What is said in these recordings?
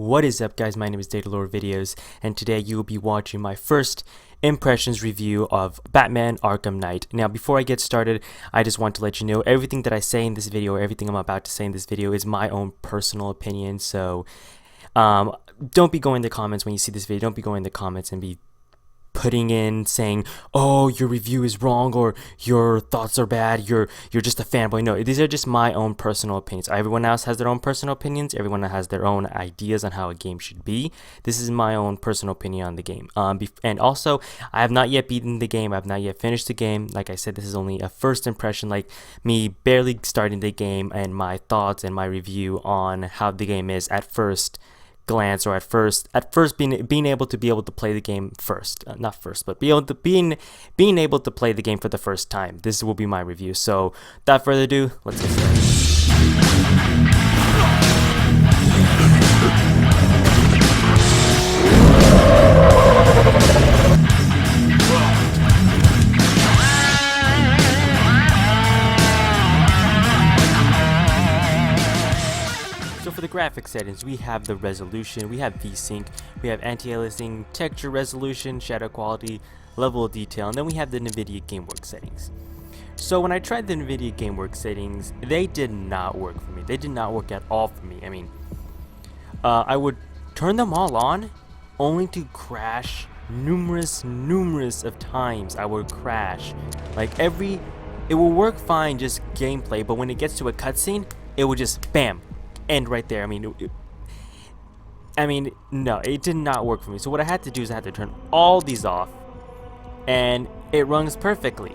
What is up, guys? My name is Datalore Videos, and today you will be watching my first impressions review of Batman Arkham Knight. Now, before I get started, I just want to let you know everything that I say in this video, or everything I'm about to say in this video, is my own personal opinion. So, don't be going in the comments when you see this video. Don't be going in the comments and be putting in saying, oh, your review is wrong, or your thoughts are bad, you're just a fanboy. No, these are just my own personal opinions. Everyone else has their own personal opinions. Everyone has their own ideas on how a game should be. This is my own personal opinion on the game. And also, I have not yet beaten the game. I have not yet finished the game. Like I said, this is only a first impression, like me barely starting the game, and my thoughts and my review on how the game is at first glance, or at first being able to play the game first, not first, but being able to play the game for the first time. This will be my review. So without further ado, let's get started. So for the graphics settings, we have the resolution, we have VSync, we have anti-aliasing, texture resolution, shadow quality, level of detail, and then we have the NVIDIA GameWorks settings. So when I tried the NVIDIA GameWorks settings, they did not work for me. They did not work at all for me. I mean, I would turn them all on, only to crash numerous of times. I would crash. Like it will work fine just gameplay, but when it gets to a cutscene, it would just bam, end right there. I mean, no, it did not work for me. So what I had to do is I had to turn all these off, and it runs perfectly.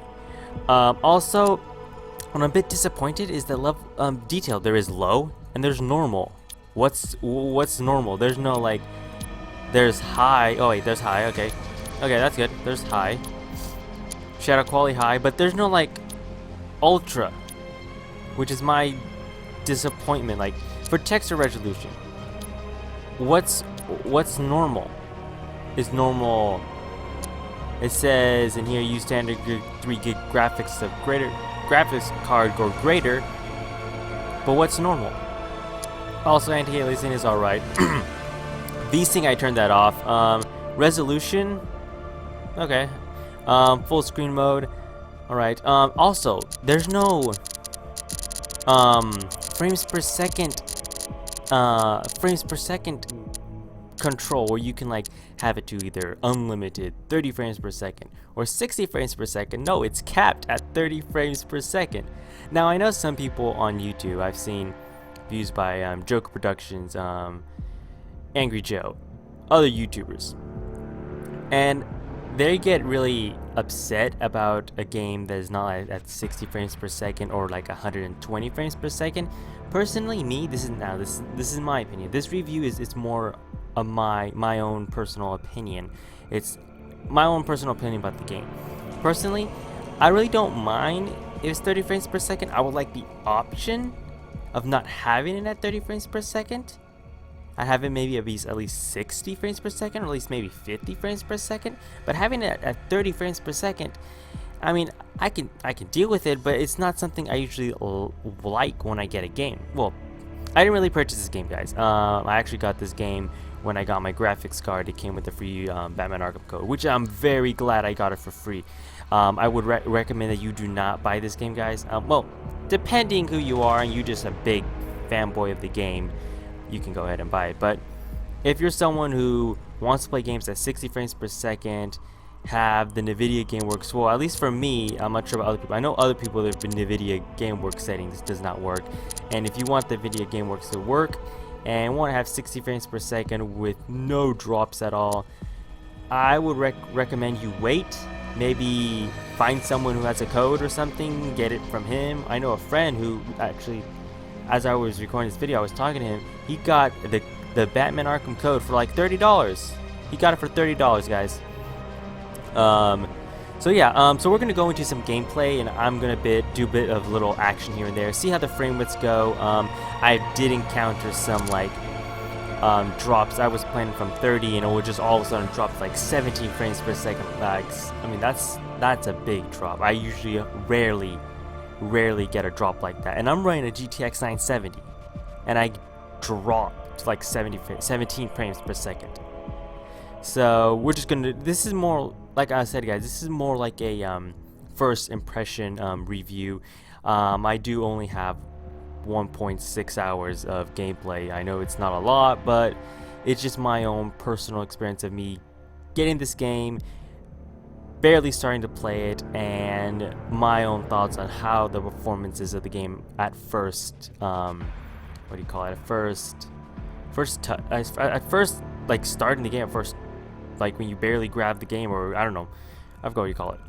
Also, what I'm a bit disappointed is the level detail. There is low and there's normal. What's normal? There's no like. There's high. Oh wait, there's high. Okay, that's good. There's high. Shadow quality high, but there's no like ultra, which is my disappointment. Like for texture resolution, what's normal? Is normal? It says in here, use standard 3 gig graphics of greater graphics card or greater. But what's normal? Also, anti-aliasing is alright. VSync, I turned that off. Resolution, okay. Full screen mode, alright. Also, there's no frames per second control where you can like have it to either unlimited 30 frames per second or 60 frames per second. No, it's capped at 30 frames per second. Now I know some people on YouTube, I've seen views by Joker Productions, Angry Joe, other YouTubers, and they get really upset about a game that is not at 60 frames per second or like 120 frames per second. Personally, me, this is my opinion. This review is more of my own personal opinion. It's my own personal opinion about the game. Personally, I really don't mind if it's 30 frames per second. I would like the option of not having it at 30 frames per second. I have it maybe at least 60 frames per second, or at least maybe 50 frames per second. But having it at 30 frames per second, I mean, I can deal with it, but it's not something I usually like when I get a game. Well, I didn't really purchase this game, guys. I actually got this game when I got my graphics card. It came with a free Batman Arkham code, which I'm very glad I got it for free. I would recommend that you do not buy this game, guys. Well, depending who you are and you're just a big fanboy of the game, you can go ahead and buy it. But if you're someone who wants to play games at 60 frames per second, have the NVIDIA GameWorks, well, at least for me, I'm not sure about other people. I know other people that have NVIDIA GameWorks settings does not work. And if you want the NVIDIA GameWorks to work and want to have 60 frames per second with no drops at all, I would recommend you wait. Maybe find someone who has a code or something, get it from him. I know a friend who actually, as I was recording this video, I was talking to him. He got the Batman Arkham code for like $30. He got it for $30, guys. So yeah, so we're gonna go into some gameplay, and I'm gonna do a bit of little action here and there, see how the frame rates go. I did encounter some like drops. I was playing from 30, and it would just all of a sudden drop like 17 frames per second. Like, I mean, that's a big drop. I usually rarely get a drop like that, and I'm running a GTX 970, and I dropped to like 17 frames per second. So we're just gonna, this is more, like I said guys, this is more like a first impression review. I do only have 1.6 hours of gameplay. I know it's not a lot, but it's just my own personal experience of me getting this game, barely starting to play it, and my own thoughts on how the performances of the game at first, what do you call it, at first like starting the game, at first, like when you barely grab the game, or I don't know, I forgot what you call it.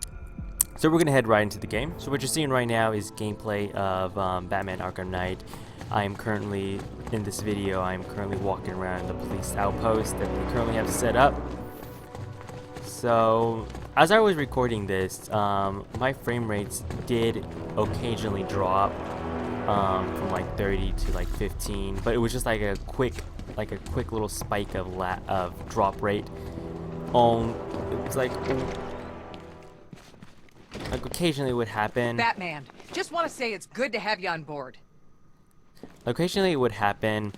So we're gonna head right into the game. So what you're seeing right now is gameplay of Batman Arkham Knight. I am currently, in this video, I am currently walking around the police outpost that we currently have set up. So as I was recording this, my frame rates did occasionally drop from like 30 to like 15, but it was just like a quick little spike of drop rate. It was like occasionally it would happen. Batman, just want to say it's good to have you on board. Occasionally it would happen.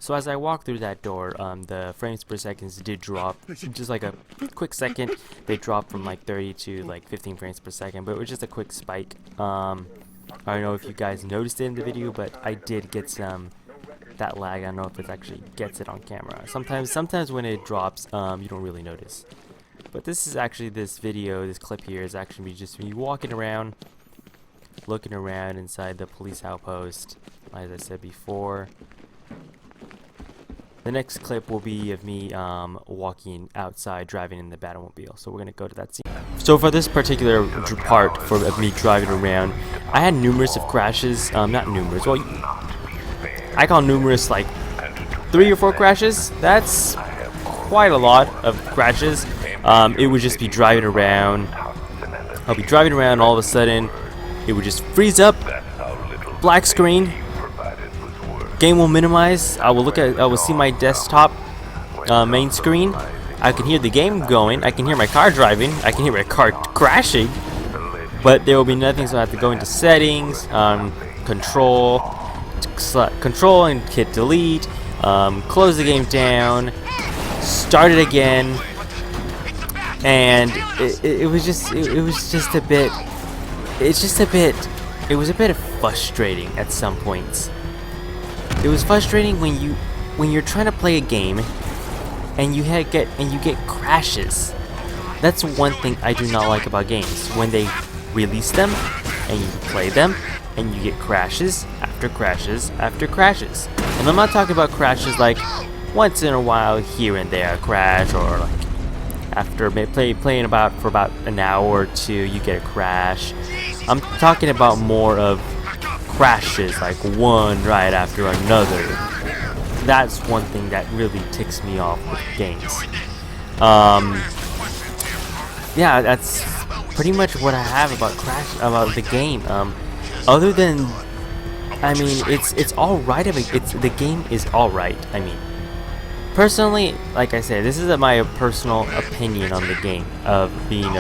So as I walked through that door, the frames per second did drop. Just like a quick second, they dropped from like 30 to like 15 frames per second, but it was just a quick spike. I don't know if you guys noticed it in the video, but I did get some that lag. I don't know if it actually gets it on camera. Sometimes when it drops, you don't really notice. But this is actually, this clip here is actually just me walking around, looking around inside the police outpost, as I said before. The next clip will be of me walking outside, driving in the Batmobile. So we're gonna go to that scene. So for this particular part of me driving around, I had numerous of crashes. Not numerous. Well, I call numerous like 3 or 4 crashes. That's quite a lot of crashes. It would just be driving around. I'll be driving around, all of a sudden it would just freeze up, black screen, game will minimize. I will see my desktop main screen. I can hear the game going, I can hear my car driving, I can hear my car crashing, but there will be nothing. So I have to go into settings, control and hit delete, close the game down, start it again. And it was a bit frustrating at some points. It was frustrating when you're trying to play a game and you get crashes. That's one thing I do not like about games, when they release them and you play them and you get crashes after crashes after crashes. And I'm not talking about crashes like once in a while here and there a crash, or like after playing for about an hour or two you get a crash. I'm talking about more of crashes, like one right after another. That's one thing that really ticks me off with games. Yeah, that's pretty much what I have about the game. Other than, I mean, it's all right. The game is all right. I mean, personally, like I said, this is my personal opinion on the game of being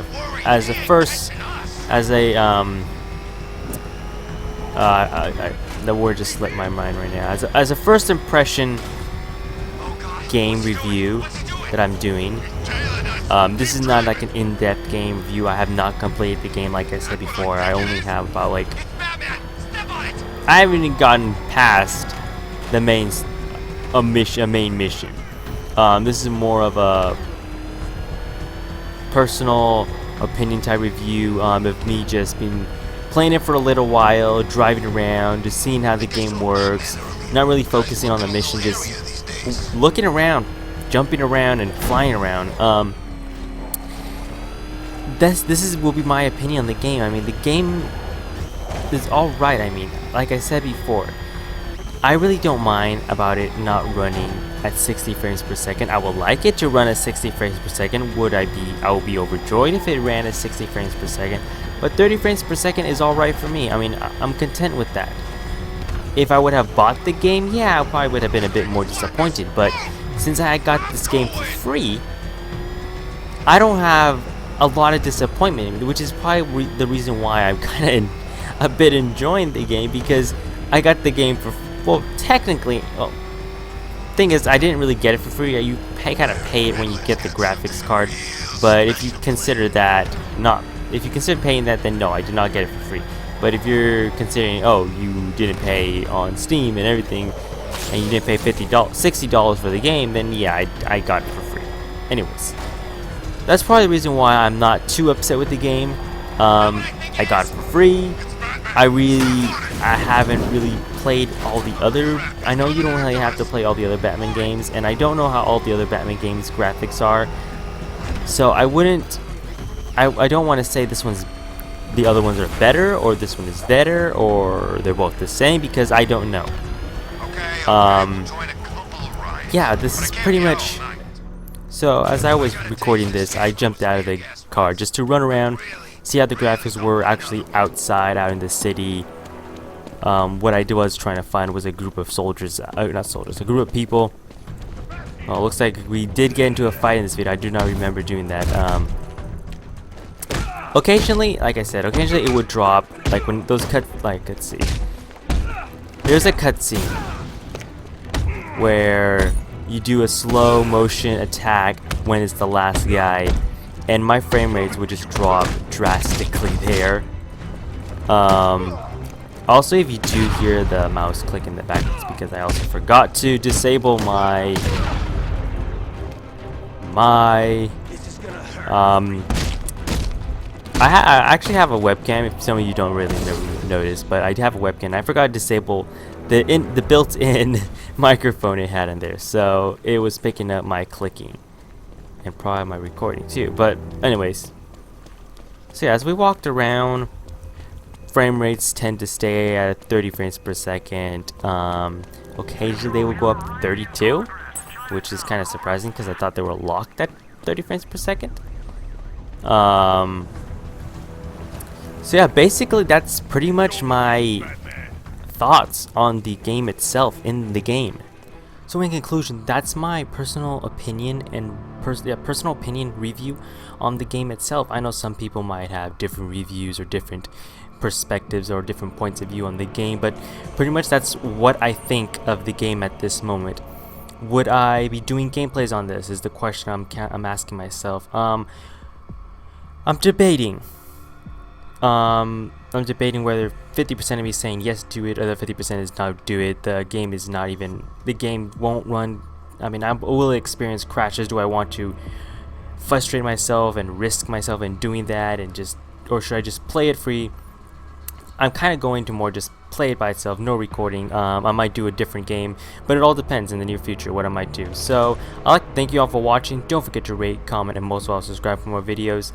the word just slipped my mind right now. As a first impression game review that I'm doing. This is not like an in-depth game review. I have not completed the game, like I said before. I only have about like, I haven't even gotten past the main mission. This is more of a personal opinion type review of me just been playing it for a little while, driving around, just seeing how the game works, not really focusing on the mission, just looking around, jumping around and flying around. This will be my opinion on the game. I mean, the game is all right. I mean, like I said before, I really don't mind about it not running at 60 frames per second. I would like it to run at 60 frames per second. I will be overjoyed if it ran at 60 frames per second. But 30 frames per second is alright for me. I mean, I'm content with that. If I would have bought the game, yeah, I probably would have been a bit more disappointed. But since I got this game for free, I don't have a lot of disappointment, which is probably the reason why I'm kind of a bit enjoying the game, because I got the game for well, technically, well, thing is, I didn't really get it for free. You kind of pay it when you get the graphics card, but if you consider that if you consider paying that, then no, I did not get it for free. But if you're considering, oh, you didn't pay on Steam and everything, and you didn't pay $60 for the game, then yeah, I got it for free. Anyways, that's probably the reason why I'm not too upset with the game. I got it for free. I haven't really played all the other. I know you don't really have to play all the other Batman games, and I don't know how all the other Batman games graphics are. So I don't want to say the other ones are better, or this one is better, or they're both the same, because I don't know. Yeah, this is pretty much. So as I was recording this, I jumped out of the car just to run around, see how the graphics were actually outside, out in the city. What I was trying to find was a group of soldiers, not soldiers, a group of people. Well, looks like we did get into a fight in this video. I do not remember doing that. Occasionally, like I said, occasionally it would drop, like when those let's see. There's a cutscene where you do a slow motion attack when it's the last guy, and my frame rates would just drop drastically there. Also, if you do hear the mouse click in the back, it's because I also forgot to disable my I actually have a webcam. If some of you don't really notice, but I have a webcam. I forgot to disable the built-in microphone it had in there, so it was picking up my clicking and probably my recording too. But anyways, so yeah, as we walked around, frame rates tend to stay at 30 frames per second. Occasionally they will go up to 32, which is kind of surprising because I thought they were locked at 30 frames per second. So yeah, basically that's pretty much my thoughts on the game itself in the game. So in conclusion, that's my personal opinion and personal opinion review on the game itself. I know some people might have different reviews or different perspectives or different points of view on the game, but pretty much that's what I think of the game at this moment. Would I be doing gameplays on this is the question I'm asking myself. I'm debating. I'm debating whether 50% of me is saying yes, do it, other 50% is no, do it. The game won't run. I mean, I will experience crashes. Do I want to frustrate myself and risk myself in doing that, or should I just play it free? I'm kind of going to more just play it by itself, no recording. I might do a different game, but it all depends in the near future what I might do. So I'd like to thank you all for watching. Don't forget to rate, comment, and most of all subscribe for more videos.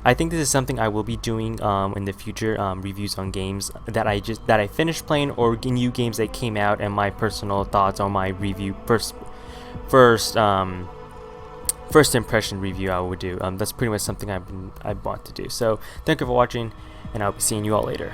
I think this is something I will be doing in the future, reviews on games that I finished playing, or new games that came out, and my personal thoughts on my review first impression review I would do. That's pretty much something I want to do. So thank you for watching, and I'll be seeing you all later.